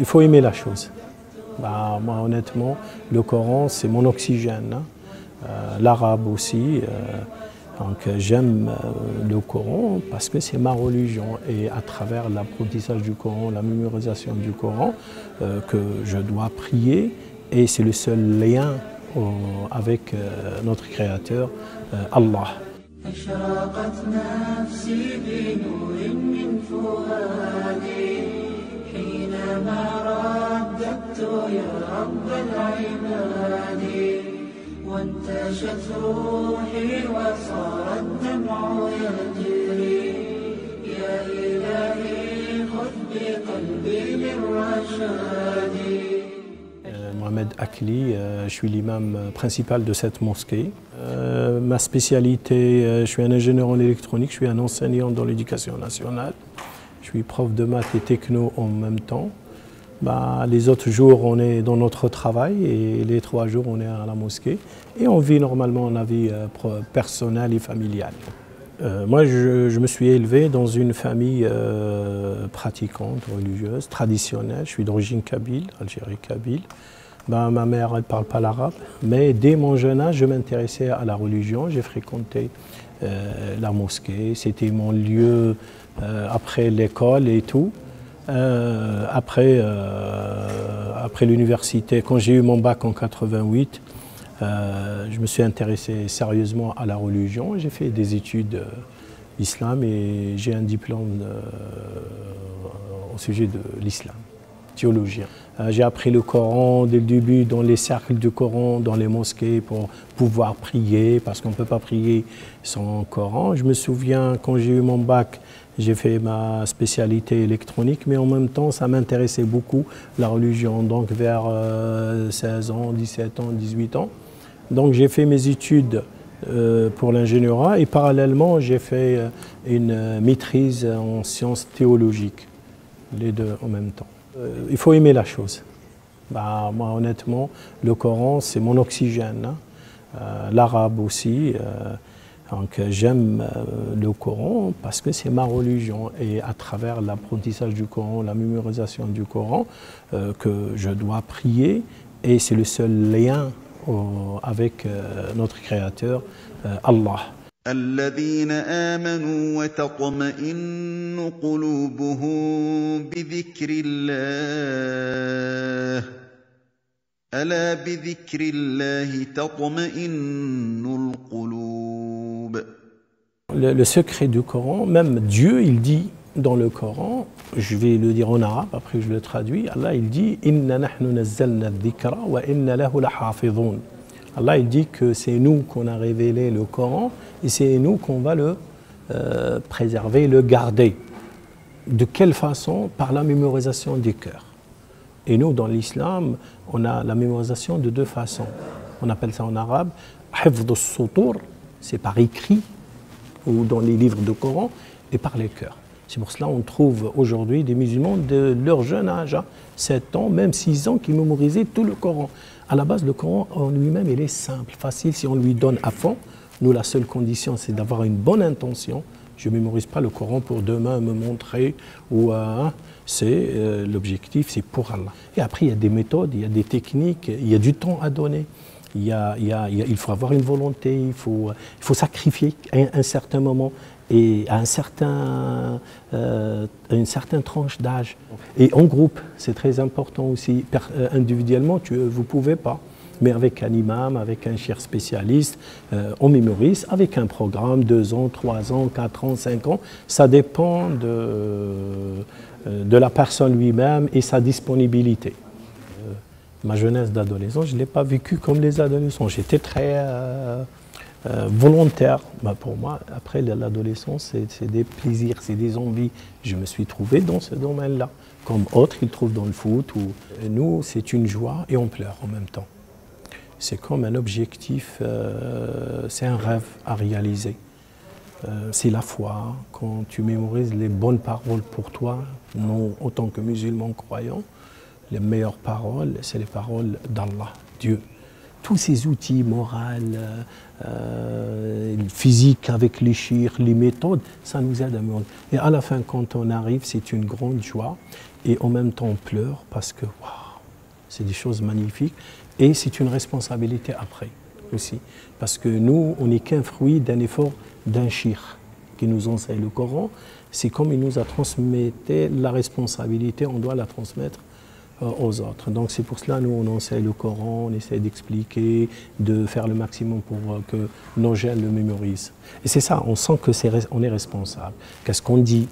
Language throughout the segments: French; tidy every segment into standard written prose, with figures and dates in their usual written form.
Il faut aimer la chose. Moi, honnêtement, le Coran, c'est mon oxygène. L'arabe aussi. Donc j'aime le Coran parce que c'est ma religion. Et à travers l'apprentissage du Coran, la mémorisation du Coran, que je dois prier. Et c'est le seul lien avec notre Créateur, Allah. أشرقت نفسي بنور من فؤادي حينما رددت يا رب العباد وانتشت روحي وصار الدمع يجري يا إلهي خذ بقلبي للرشاد. Mohamed Akli, je suis l'imam principal de cette mosquée. Ma spécialité, je suis un ingénieur en électronique, je suis un enseignant dans l'éducation nationale. Je suis prof de maths et techno en même temps. Les autres jours, on est dans notre travail et les 3 jours, on est à la mosquée. Et on vit normalement la vie personnelle et familiale. Moi, je me suis élevé dans une famille pratiquante, religieuse, traditionnelle. Je suis d'origine kabyle, Algérie kabyle. Ma mère, elle ne parle pas l'arabe, mais dès mon jeune âge, je m'intéressais à la religion. J'ai fréquenté la mosquée, c'était mon lieu après l'école et tout. Après l'université, quand j'ai eu mon bac en 88, je me suis intéressé sérieusement à la religion. J'ai fait des études d'islam et j'ai un diplôme au sujet de l'islam, théologien. J'ai appris le Coran dès le début dans les cercles du Coran, dans les mosquées pour pouvoir prier, parce qu'on ne peut pas prier sans Coran. Je me souviens quand j'ai eu mon bac, j'ai fait ma spécialité électronique, mais en même temps, ça m'intéressait beaucoup, la religion, donc vers 16 ans, 17 ans, 18 ans. Donc j'ai fait mes études pour l'ingénierat et parallèlement, j'ai fait une maîtrise en sciences théologiques, les deux en même temps. Il faut aimer la chose. Moi, honnêtement, le Coran, c'est mon oxygène. L'arabe aussi. Donc j'aime le Coran parce que c'est ma religion et à travers l'apprentissage du Coran, la mémorisation du Coran, que je dois prier et c'est le seul lien avec notre Créateur, Allah. الذين آمنوا وتطمئن قلوبهم بذكر الله ألا بذكر الله تطمئن القلوب. Le secret du Coran, même Dieu, il dit dans le Coran, je vais le dire en arabe, après je le traduis, Allah il dit « Inna nahnu nazzalna dhikra wa inna lahu lahafidhun ». Allah il dit que c'est nous qu'on a révélé le Coran et c'est nous qu'on va le préserver, le garder. De quelle façon? Par la mémorisation du cœur. Et nous, dans l'islam, on a la mémorisation de 2 façons. On appelle ça en arabe « hifd as-sutur », c'est par écrit ou dans les livres de Coran, et par les cœurs. C'est pour cela qu'on trouve aujourd'hui des musulmans de leur jeune âge, 7 ans, même 6 ans, qui mémorisaient tout le Coran. À la base, le Coran en lui-même, il est simple, facile, si on lui donne à fond. Nous, la seule condition, c'est d'avoir une bonne intention. Je ne mémorise pas le Coran pour demain me montrer, ou c'est l'objectif, c'est pour Allah. Et après, il y a des méthodes, il y a des techniques, il y a du temps à donner. Il faut avoir une volonté, il faut sacrifier à un certain moment et à une certaine tranche d'âge. Et en groupe, c'est très important aussi. Individuellement, vous ne pouvez pas. Mais avec un imam, avec un cheikh spécialiste, on mémorise avec un programme, 2 ans, 3 ans, 4 ans, 5 ans. Ça dépend de la personne lui-même et sa disponibilité. Ma jeunesse d'adolescent, je ne l'ai pas vécu comme les adolescents. J'étais très volontaire. Pour moi, après l'adolescence, c'est des plaisirs, c'est des envies. Je me suis trouvé dans ce domaine-là. Comme autres, ils trouvent dans le foot. Nous, c'est une joie et on pleure en même temps. C'est comme un objectif, c'est un rêve à réaliser. C'est la foi. Quand tu mémorises les bonnes paroles pour toi, non autant que musulman croyant, les meilleures paroles, c'est les paroles d'Allah, Dieu. tous ces outils moraux, physiques avec les chirs, les méthodes, ça nous aide à mieux. Et à la fin, quand on arrive, c'est une grande joie et en même temps on pleure parce que waouh, c'est des choses magnifiques et c'est une responsabilité après aussi. Parce que nous, on n'est qu'un fruit d'un effort d'un shir qui nous enseigne le Coran. C'est comme il nous a transmis la responsabilité, on doit la transmettre aux autres. Donc c'est pour cela nous on enseigne le Coran, on essaie d'expliquer, de faire le maximum pour que nos jeunes le mémorisent. Et c'est ça, on sent que on est responsable. Qu'est-ce qu'on dit?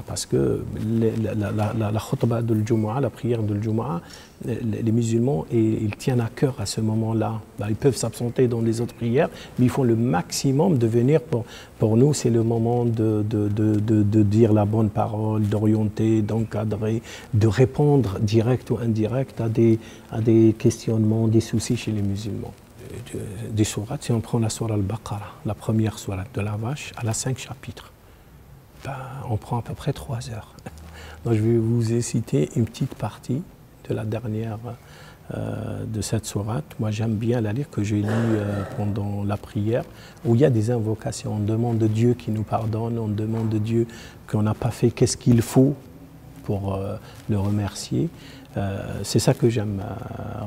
Parce que la khutbah de Jumu'ah, la prière de Jumu'ah, les musulmans, ils tiennent à cœur à ce moment-là. Ils peuvent s'absenter dans les autres prières, mais ils font le maximum de venir pour nous. C'est le moment de dire la bonne parole, d'orienter, d'encadrer, de répondre direct ou indirect à des questionnements, des soucis chez les musulmans. Des sourates, si on prend la sourate Al-Baqarah, la première sourate de la vache, elle a 5 chapitres. On prend à peu près 3 heures. Donc je vais vous citer une petite partie de la dernière de cette sourate. Moi j'aime bien la lire, que j'ai lu pendant la prière, où il y a des invocations. On demande de Dieu qui nous pardonne, on demande de Dieu qu'on n'a pas fait qu'est-ce qu'il faut pour le remercier. C'est ça que j'aime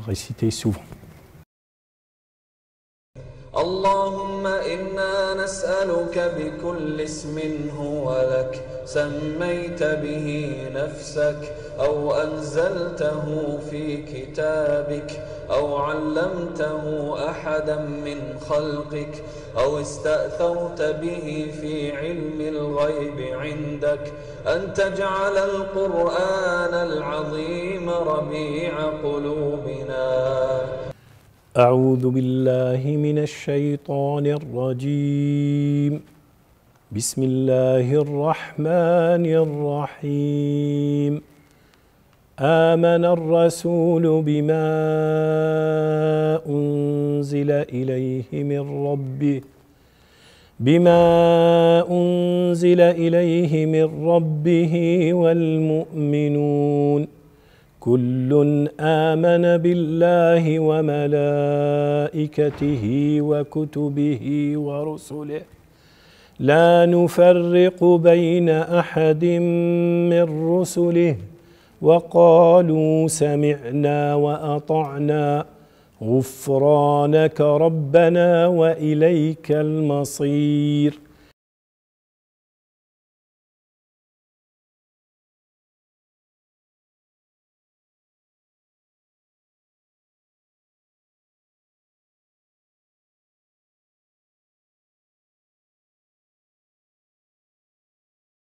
réciter souvent. اللهم إنا نسألك بكل اسم هو لك سميت به نفسك أو أنزلته في كتابك أو علمته أحدا من خلقك أو استأثرت به في علم الغيب عندك أن تجعل القرآن العظيم ربيع قلوبنا. أعوذ بالله من الشيطان الرجيم. بسم الله الرحمن الرحيم. آمن الرسول بما أنزل إليه من ربه والمؤمنون كل آمن بالله وملائكته وكتبه ورسله لا نفرق بين أحد من رسله وقالوا سمعنا وأطعنا غفرانك ربنا وإليك المصير.